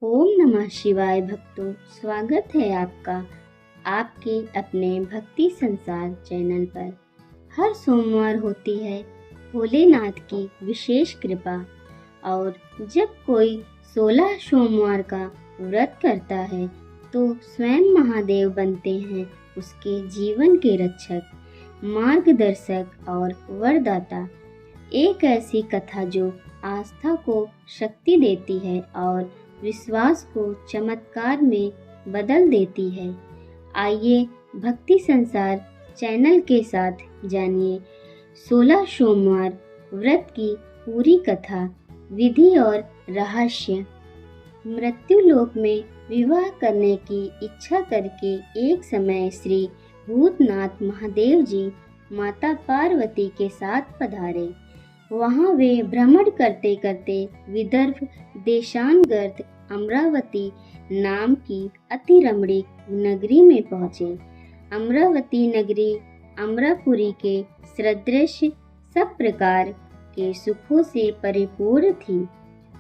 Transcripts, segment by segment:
ओम नमः शिवाय भक्तों, स्वागत है आपका आपके अपने भक्ति संसार चैनल पर। हर सोमवार होती है भोलेनाथ की विशेष कृपा और जब कोई 16 सोमवार का व्रत करता है तो स्वयं महादेव बनते हैं उसके जीवन के रक्षक, मार्गदर्शक और वरदाता। एक ऐसी कथा जो आस्था को शक्ति देती है और विश्वास को चमत्कार में बदल देती है। आइए भक्ति संसार चैनल के साथ जानिए 16 सोमवार व्रत की पूरी कथा, विधि और रहस्य। मृत्यु लोक में विवाह करने की इच्छा करके एक समय श्री भूतनाथ महादेव जी माता पार्वती के साथ पधारे। वहां वे भ्रमण करते करते विदर्भ देशांतर्गत अमरावती नाम की अति रमणीक नगरी में पहुँचे। अमरावती नगरी अमरापुरी के सदृश सब प्रकार के सुखों से परिपूर्ण थी।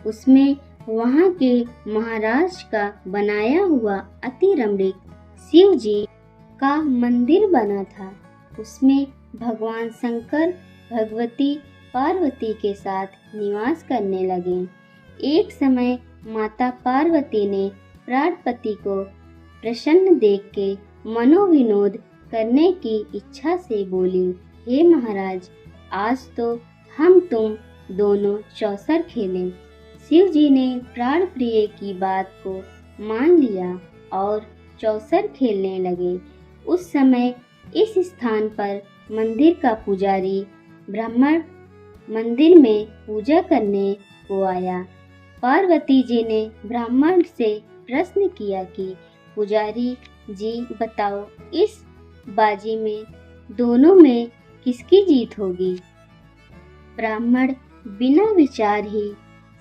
उसमें वहाँ के महाराज का बनाया हुआ अति रमणीक शिव जी का मंदिर बना था। उसमें भगवान शंकर भगवती पार्वती के साथ निवास करने लगे। एक समय माता पार्वती ने प्राणपति को प्रसन्न देख के मनोविनोद करने की इच्छा से बोली, हे महाराज, आज तो हम तुम दोनों चौसर खेलें। शिव जी ने प्राण प्रिय की बात को मान लिया और चौसर खेलने लगे। उस समय इस स्थान पर मंदिर का पुजारी ब्राह्मण मंदिर में पूजा करने को आया। पार्वती जी ने ब्राह्मण से प्रश्न किया कि पुजारी जी बताओ, इस बाजी में दोनों में किसकी जीत होगी? ब्राह्मण बिना विचार ही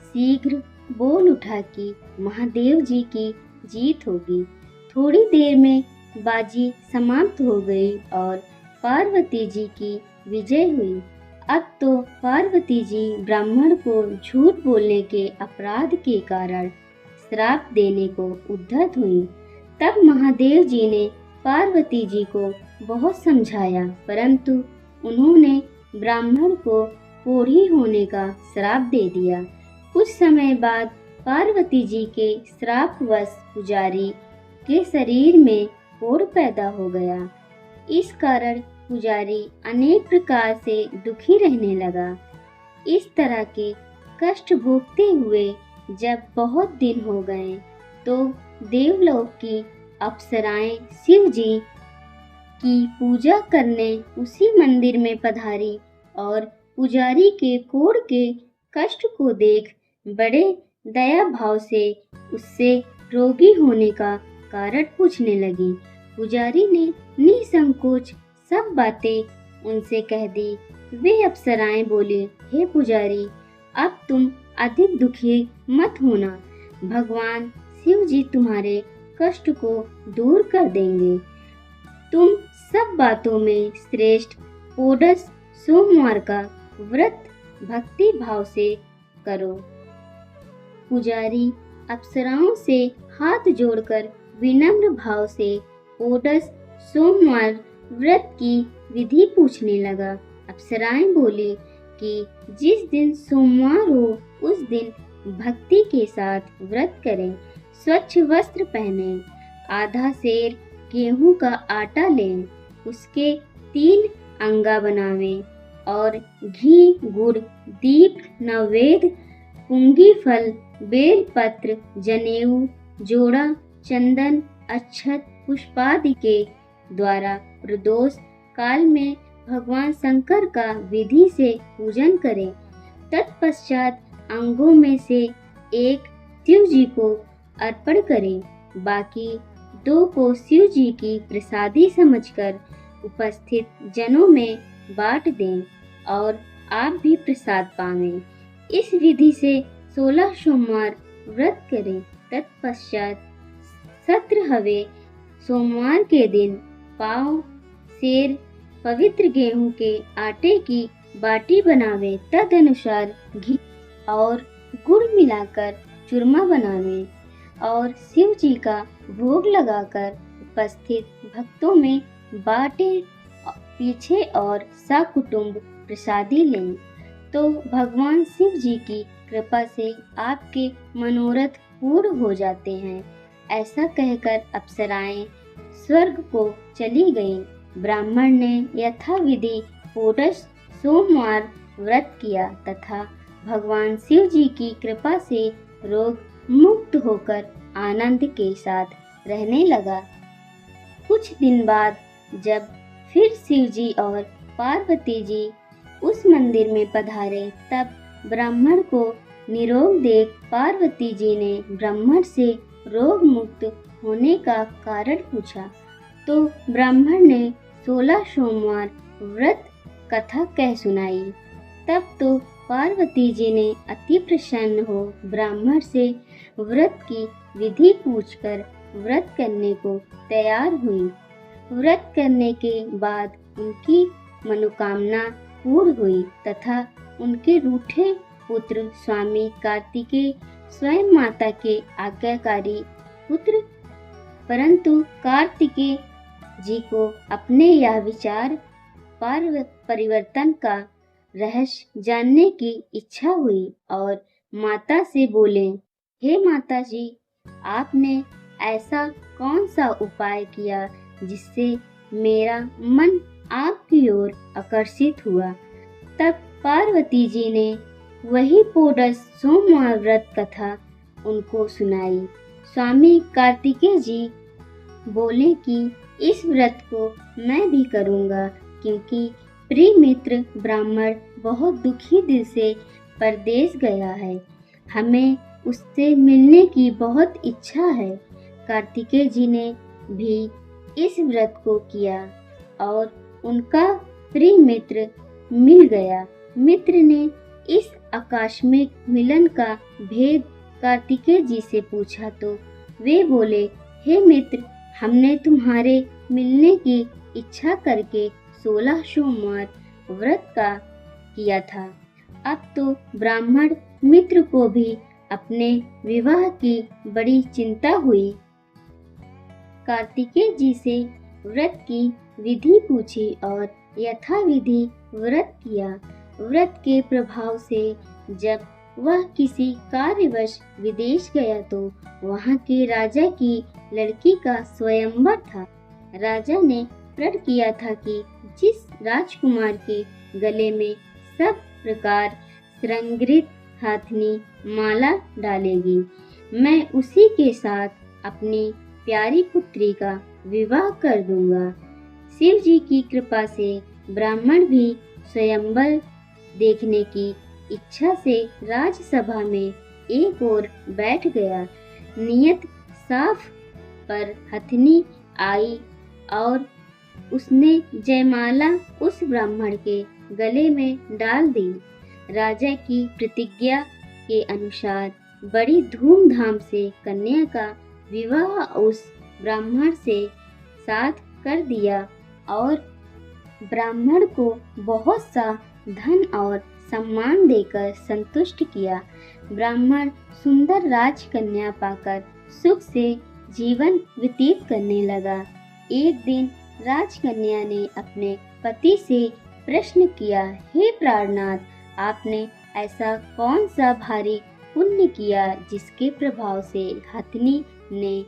शीघ्र बोल उठा कि महादेव जी की जीत होगी। थोड़ी देर में बाजी समाप्त हो गई और पार्वती जी की विजय हुई। अब तो पार्वती जी ब्राह्मण को झूठ बोलने के अपराध के कारण श्राप देने को उद्यत हुई। तब महादेव जी ने पार्वती जी को बहुत समझाया, परंतु उन्होंने ब्राह्मण को कोढ़ी होने का श्राप दे दिया। कुछ समय बाद पार्वती जी के श्रापवश पुजारी के शरीर में कोढ़ पैदा हो गया। इस कारण पुजारी अनेक प्रकार से दुखी रहने लगा। इस तरह के कष्ट भोगते हुए जब बहुत दिन हो गए तो देवलोक की अप्सराएं शिव जी की पूजा करने उसी मंदिर में पधारी और पुजारी के कोढ़ के कष्ट को देख बड़े दया भाव से उससे रोगी होने का कारण पूछने लगी। पुजारी ने निसंकोच सब बातें उनसे कह दी। वे अप्सराएं बोली, हे पुजारी, अब तुम अधिक दुखी मत होना, भगवान शिव जी तुम्हारे कष्ट को दूर कर देंगे। तुम सब बातों में श्रेष्ठ षोडश सोमवार का व्रत भक्ति भाव से करो। पुजारी अप्सराओं से हाथ जोड़कर विनम्र भाव से षोडश सोमवार व्रत की विधि पूछने लगा। अप्सराएं बोली कि जिस दिन सोमवार हो उस दिन भक्ति के साथ व्रत करें, स्वच्छ वस्त्र पहने, आधा सेर गेहूं का आटा लें, उसके 3 अंगा बनावें और घी, गुड़, दीप, नैवेद्य, पुंगी फल, बेल पत्र, जनेऊ, जोड़ा, चंदन, अक्षत, पुष्पादि के द्वारा प्रदोष काल में भगवान शंकर का विधि से पूजन करें। तत्पश्चात अंगों में से एक शिव जी को अर्पण करें, बाकी 2 को शिव जी की प्रसादी समझकर उपस्थित जनों में बांट दें और आप भी प्रसाद पावें। इस विधि से 16 सोमवार व्रत करें। तत्पश्चात सत्र हवे सोमवार के दिन पाव सेर पवित्र गेहूं के आटे की बाटी बनावे, तदनुसार घी और गुड़ मिलाकर चूरमा बनावे। और शिव जी का भोग लगाकर उपस्थित भक्तों में बांटे। पीछे और सकुटुंब प्रसादी लें तो भगवान शिव जी की कृपा से आपके मनोरथ पूर्ण हो जाते हैं। ऐसा कहकर अप्सराएं स्वर्ग को चली गईं। ब्राह्मण ने यथाविधि पूर्णश सोमवार व्रत किया तथा भगवान शिव जी की कृपा से रोग मुक्त होकर आनंद के साथ रहने लगा। कुछ दिन बाद जब फिर शिव जी और पार्वती जी उस मंदिर में पधारे तब ब्राह्मण को निरोग देख पार्वती जी ने ब्राह्मण से रोग मुक्त होने का कारण पूछा तो ब्राह्मण ने 16 सोमवार व्रत कथा कह सुनाई। तब तो पार्वती जी ने अति प्रसन्न हो ब्राह्मण से व्रत की विधि पूछकर व्रत करने को तैयार हुई। व्रत करने के बाद उनकी मनोकामना पूर्ण हुई तथा उनके रूठे पुत्र स्वामी कार्तिकेय स्वयं माता के आज्ञाकारी पुत्र, परंतु कार्तिकेय जी को अपने यह विचार परिवर्तन का रहस्य जानने की इच्छा हुई और माता से बोले, हे माता जी, आपने ऐसा कौन सा उपाय किया जिससे मेरा मन आपकी ओर आकर्षित हुआ। तब पार्वती जी ने वही पूर्ण सोमवार व्रत कथा उनको सुनाई। स्वामी कार्तिकेय जी बोले कि इस व्रत को मैं भी करूंगा क्योंकि प्रिय मित्र ब्राह्मण बहुत दुखी दिल से परदेश गया है। हमें उससे मिलने की बहुत इच्छा है। कार्तिकेय जी ने भी इस व्रत को किया और उनका प्रिय मित्र मिल गया। मित्र ने इस आकस्मिक मिलन का भेद कार्तिकेय जी से पूछा तो वे बोले, हे मित्र, हमने तुम्हारे मिलने की इच्छा करके 16 सोमवार व्रत का किया था। अब तो ब्राह्मण मित्र को भी अपने विवाह की बड़ी चिंता हुई। कार्तिकेय जी से व्रत की विधि पूछी और यथाविधि व्रत किया। व्रत के प्रभाव से जब वह किसी कार्यवश विदेश गया तो वहां के राजा की लड़की का स्वयंवर था। राजा ने प्रण किया था कि जिस राजकुमार के गले में सब प्रकार श्रृंगारित हाथनी माला डालेगी, मैं उसी के साथ अपनी प्यारी पुत्री का विवाह कर दूंगा। शिव जी की कृपा से ब्राह्मण भी स्वयंवर देखने की इच्छा से राजसभा में एक ओर बैठ गया। नियत साफ पर हथनी आई और उसने जयमाला उस ब्राह्मण के गले में डाल दी। राजा की प्रतिज्ञा के अनुसार बड़ी धूमधाम से कन्या का विवाह उस ब्राह्मण से साथ कर दिया और ब्राह्मण को बहुत सा धन और सम्मान देकर संतुष्ट किया। ब्राह्मण सुंदर राजकन्या पाकर सुख से जीवन व्यतीत करने लगा। एक दिन राजकन्या ने अपने पति से प्रश्न किया, हे प्राणनाथ, आपने ऐसा कौन सा भारी पुण्य किया जिसके प्रभाव से हथनी ने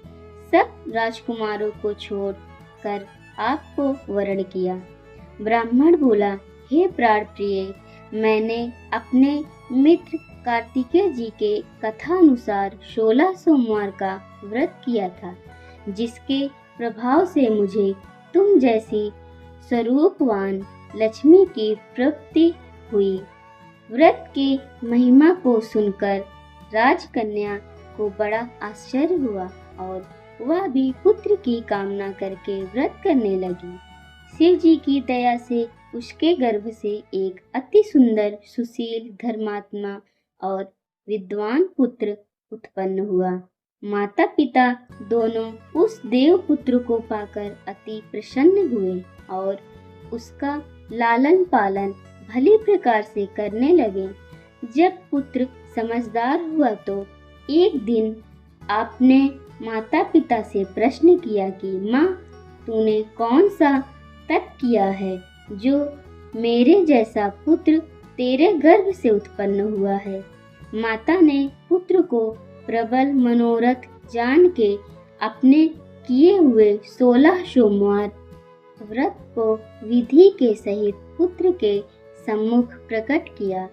सब राजकुमारों को छोड़कर आपको वरण किया। ब्राह्मण बोला, हे प्राण प्रिय, मैंने अपने मित्र कार्तिकेय जी के कथा अनुसार 16 सोमवार का व्रत किया था, जिसके प्रभाव से मुझे तुम जैसी स्वरूपवान लक्ष्मी की प्राप्ति हुई। व्रत की महिमा को सुनकर राजकन्या को बड़ा आश्चर्य हुआ और वह भी पुत्र की कामना करके व्रत करने लगी। शिव जी की दया से उसके गर्भ से एक अति सुंदर, सुशील, धर्मात्मा और विद्वान पुत्र उत्पन्न हुआ। माता पिता दोनों उस देव पुत्र को पाकर अति प्रसन्न हुए और उसका लालन पालन भली प्रकार से करने लगे। जब पुत्र समझदार हुआ तो एक दिन आपने माता पिता से प्रश्न किया कि माँ, तूने कौन सा तप किया है जो मेरे जैसा पुत्र तेरे गर्भ से उत्पन्न हुआ है। माता ने पुत्र को प्रबल मनोरथ जान के अपने किए हुए 16 सोमवार व्रत को विधि के सहित पुत्र के सम्मुख प्रकट किया।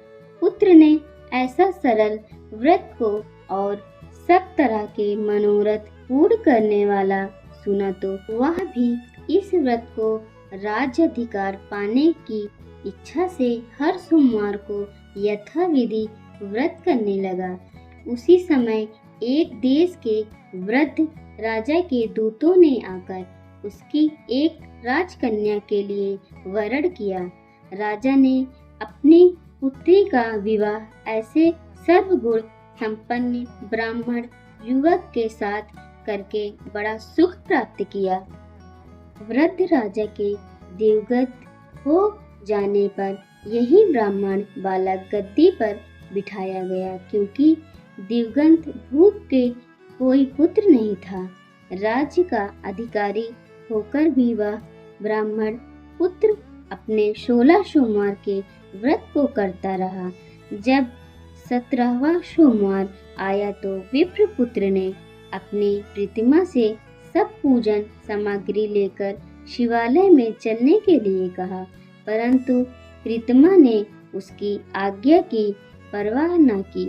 पुत्र ने ऐसा सरल व्रत को और सब तरह के मनोरथ पूर्ण करने वाला सुना तो वह भी इस व्रत को राज्य अधिकार पाने की इच्छा से हर सोमवार को यथाविधि व्रत करने लगा। उसी समय एक देश के वृद्ध राजा के दूतों ने आकर उसकी एक राजकन्या के लिए वरण किया। राजा ने अपनी पुत्री का विवाह ऐसे सर्वगुण संपन्न ब्राह्मण युवक के साथ करके बड़ा सुख प्राप्त किया। वृद्ध राजा के दिवंगत हो जाने पर यही ब्राह्मण बालक गद्दी पर बिठाया गया, क्योंकि दिवंगत भूप के कोई पुत्र नहीं था। राज्य का अधिकारी होकर भी वह ब्राह्मण पुत्र अपने 16 सोमवार के व्रत को करता रहा। जब 17वां सोमवार आया तो विप्र पुत्र ने अपनी प्रतिमा से सब पूजन सामग्री लेकर शिवालय में चलने के लिए कहा, परंतु प्रतिमा ने उसकी आज्ञा की परवाह न की।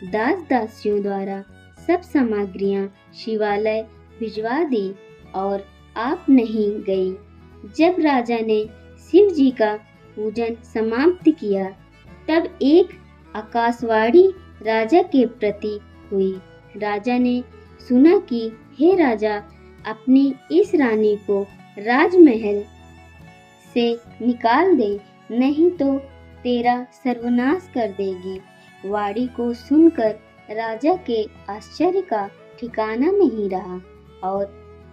दास दासियों द्वारा सब सामग्रियां शिवालय भिजवा दी और आप नहीं गई। जब राजा ने शिव जी का पूजन समाप्त किया तब एक आकाशवाणी राजा के प्रति हुई। राजा ने सुना कि हे राजा, अपनी इस रानी को राजमहल से निकाल दे, नहीं तो तेरा सर्वनाश कर देगी। वाणी को सुनकर राजा के आश्चर्य का ठिकाना नहीं रहा और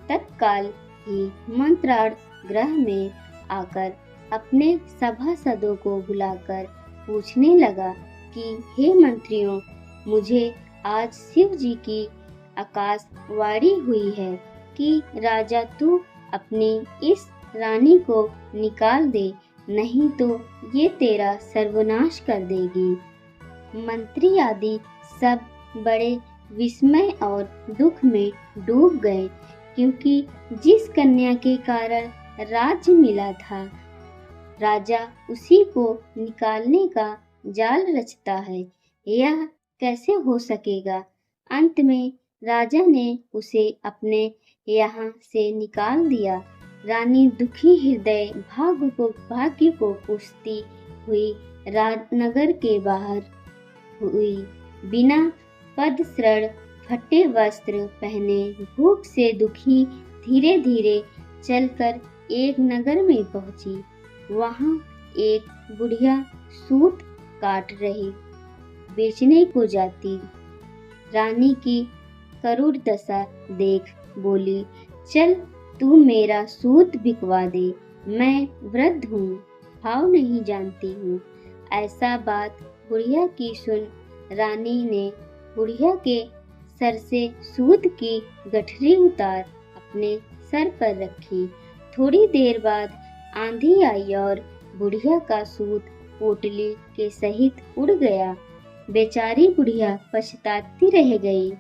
तत्काल ही मंत्रार्थ गृह में आकर अपने सभासदों को बुलाकर पूछने लगा कि हे मंत्रियों, मुझे आज शिव जी की आकाशवाणी हुई है कि राजा तू अपनी इस रानी को निकाल दे, नहीं तो ये तेरा सर्वनाश कर देगी। मंत्री आदि सब बड़े विस्मय और दुख में डूब गए, क्योंकि जिस कन्या के कारण राज्य मिला था, राजा उसी को निकालने का जाल रचता है। यह कैसे हो सकेगा? अंत में राजा ने उसे अपने यहाँ से निकाल दिया। रानी दुखी हृदय भाग्य को पूछती हुई राजनगर के बाहर हुई। बिना पद शरण, फटे वस्त्र पहने, भूख से दुखी धीरे धीरे चलकर एक नगर में पहुंची। वहां एक बुढ़िया सूत काट रही बेचने को जाती रानी की करुण दशा देख बोली, चल तू मेरा सूत बिकवा दे, मैं वृद्ध हूँ, भाव नहीं जानती हूँ। ऐसा बात बुढ़िया की सुन रानी ने बुढ़िया के सर से सूत की गठरी उतार अपने सर पर रखी। थोड़ी देर बाद आंधी आई और बुढ़िया का सूत पोटली के सहित उड़ गया। बेचारी बुढ़िया पछताती रह गई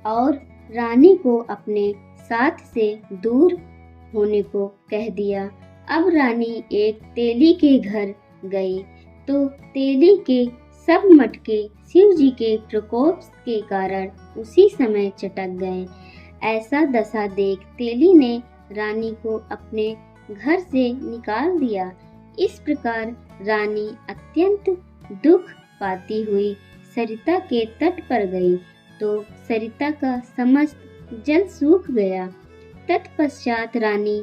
और रानी को अपने साथ से दूर होने को कह दिया। अब रानी एक तेली के घर गई तो तेली के सब मटके शिव जी के प्रकोप के कारण उसी समय चटक गए। ऐसा दशा देख तेली ने रानी को अपने घर से निकाल दिया। इस प्रकार रानी अत्यंत दुख पाती हुई सरिता के तट पर गई तो सरिता का समस्त जल सूख गया। तत्पश्चात रानी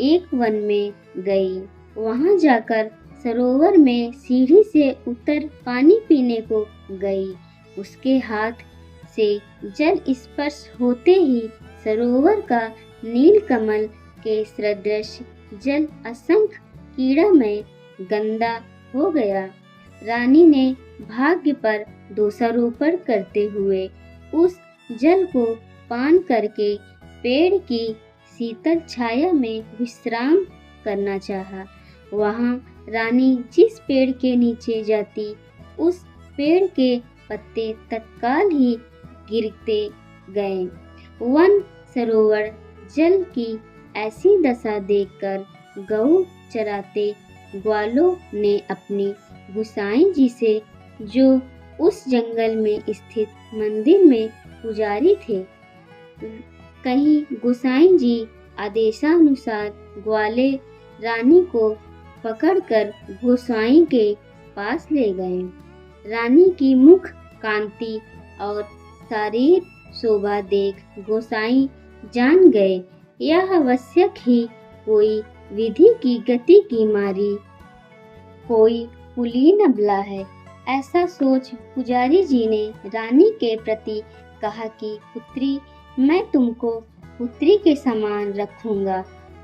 एक वन में गई। वहां जाकर सरोवर में सीढ़ी से उतर पानी पीने को गई। उसके हाथ से जल स्पर्श होते ही सरोवर का नीलकमल के सदृश जल असंख्य कीड़ामय गंदा हो गया। रानी ने भाग्य पर दोषारोपण करते हुए उस जल को पान करके पेड़ की शीतल छाया में विश्राम करना चाहा। वहां रानी जिस पेड़ के नीचे जाती, उस पेड़ के पत्ते तत्काल ही गिरते गए। वन सरोवर जल की ऐसी दशा देखकर गऊ चराते ग्वालों ने अपनी गुसाई जी से, जो उस जंगल में स्थित मंदिर में पुजारी थे, कहीं गुसाई जी आदेशानुसार ग्वाले रानी को पकड़कर गोसाई के पास ले गए। रानी की मुख कांति और शारीर शोभा देख गोसाई जान गए, यह आवश्यक ही कोई विधि की गति की मारी कोई कुलीन अबला है। ऐसा सोच पुजारी जी ने रानी के प्रति कहा कि पुत्री, मैं तुमको पुत्री के समान रखूंगा,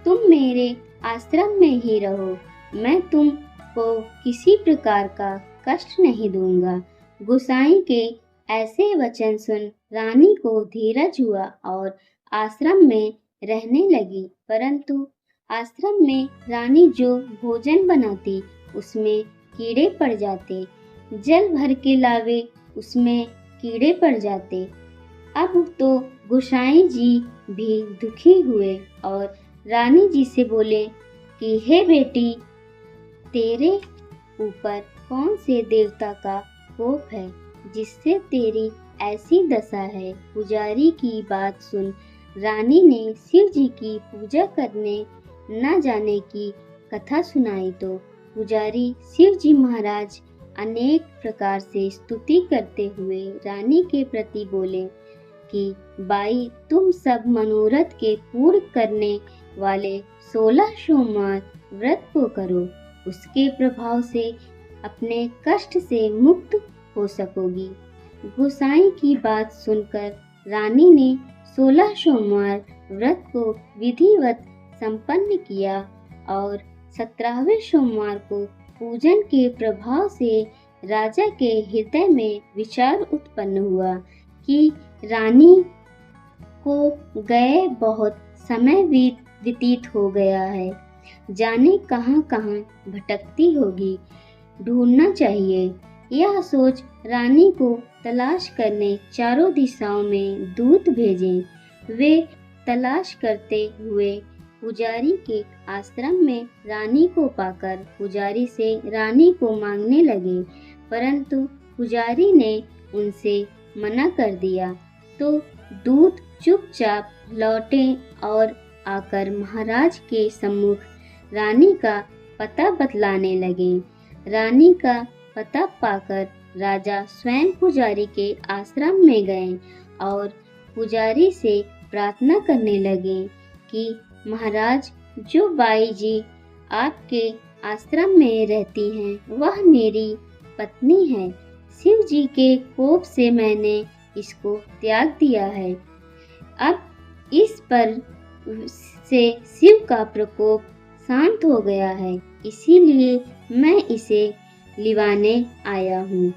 तुम मेरे आश्रम में ही रहो, मैं तुमको किसी प्रकार का कष्ट नहीं दूंगा। गोसाई के ऐसे वचन सुन रानी को धीरज हुआ और आश्रम में रहने लगी। परंतु आश्रम में रानी जो भोजन बनाती, उसमें कीड़े पड़ जाते, जल भर के लावे, उसमें कीड़े पड़ जाते। अब तो गोसाई जी भी दुखी हुए और रानी जी से बोले कि हे बेटी, तेरे ऊपर कौन से देवता का कोप है जिससे तेरी ऐसी दशा है। पुजारी की बात सुन रानी ने शिव जी की पूजा करने न जाने की कथा सुनाई तो पुजारी शिव जी महाराज अनेक प्रकार से स्तुति करते हुए रानी के प्रति बोले कि बाई, तुम सब मनोरथ के पूर्ण करने वाले 16 सोमवार व्रत को करो, उसके प्रभाव से अपने कष्ट से मुक्त हो सकोगी। गोसाई की बात सुनकर रानी ने 16 सोमवार व्रत को विधिवत संपन्न किया और 17वें सोमवार को पूजन के प्रभाव से राजा के हृदय में विचार उत्पन्न हुआ कि रानी को गए बहुत समय व्यतीत हो गया है, जाने कहां कहां भटकती होगी, ढूंढना चाहिए। यह सोच रानी को तलाश करने चारों दिशाओं में दूत भेजे। वे तलाश करते हुए पुजारी के आश्रम में रानी को पाकर पुजारी से रानी को मांगने लगे, परंतु पुजारी ने उनसे मना कर दिया। तो दूत चुपचाप लौटे और आकर महाराज के सम्मुख रानी का पता बतलाने लगे। रानी का पता पाकर राजा स्वयं पुजारी के आश्रम में गए और पुजारी से प्रार्थना करने लगे कि महाराज, जो बाई जी आपके आश्रम में रहती हैं, वह मेरी पत्नी है। शिव जी के कोप से मैंने इसको त्याग दिया है। अब इस पर से शिव का प्रकोप शांत हो गया है, इसीलिए मैं इसे लिवाने आया हूँ।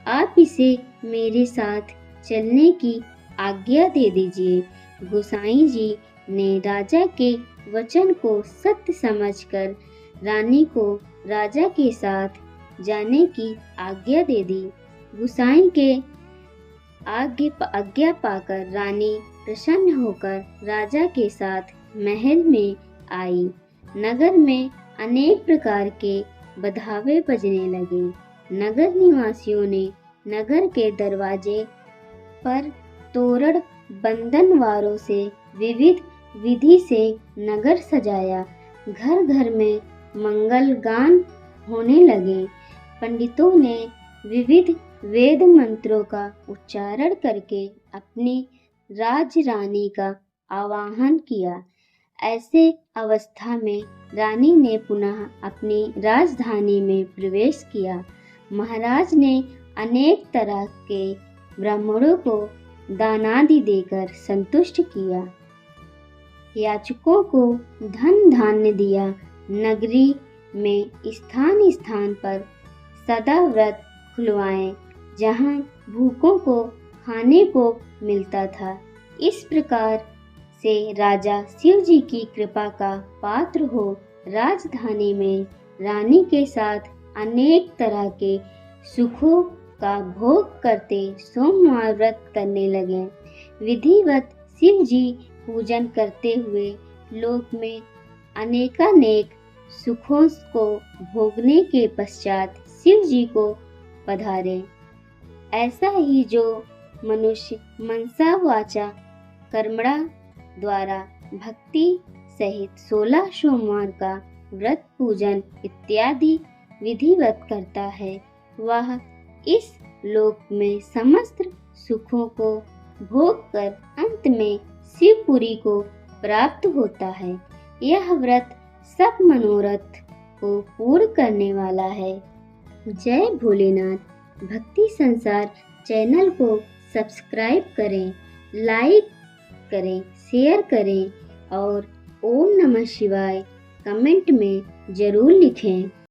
आप इसे मेरे साथ चलने की आज्ञा दे दीजिए। गोसाई जी ने राजा के वचन को सत्य समझकर रानी को राजा के साथ जाने की आज्ञा दे दी। गोसाई के आज्ञा पाकर रानी प्रसन्न होकर राजा के साथ महल में आई। नगर में अनेक प्रकार के बधावे बजने लगे। नगर निवासियों ने नगर के दरवाजे पर तोरण बंधनवारों से विविध विधि से नगर सजाया। घर घर में मंगल गान होने लगे। पंडितों ने विविध वेद मंत्रों का उच्चारण करके अपनी राजरानी का आवाहन किया। ऐसे अवस्था में रानी ने पुनः अपनी राजधानी में प्रवेश किया। महाराज ने अनेक तरह के ब्राह्मणों को दानादि देकर संतुष्ट किया। याचकों को धन धान्य दिया। नगरी में स्थान स्थान पर सदा व्रत खुलवाए, जहाँ भूखों को खाने को मिलता था। इस प्रकार से राजा शिव जी की कृपा का पात्र हो राजधानी में रानी के साथ अनेक तरह के सुखों का भोग करते सोमवार व्रत करने लगे। विधिवत शिव जी पूजन करते हुए लोक में अनेकानेक सुखों को भोगने के पश्चात शिव जी को पधारे। ऐसा ही जो मनुष्य मनसा वाचा कर्मणा द्वारा भक्ति सहित 16 सोमवार का व्रत पूजन इत्यादि विधिवत करता है, वह इस लोक में समस्त सुखों को भोग कर अंत में शिवपुरी को प्राप्त होता है। यह व्रत सब मनोरथ को पूर्ण करने वाला है। जय भोलेनाथ। भक्ति संसार चैनल को सब्सक्राइब करें, लाइक करें, शेयर करें और ओम नमः शिवाय कमेंट में जरूर लिखें।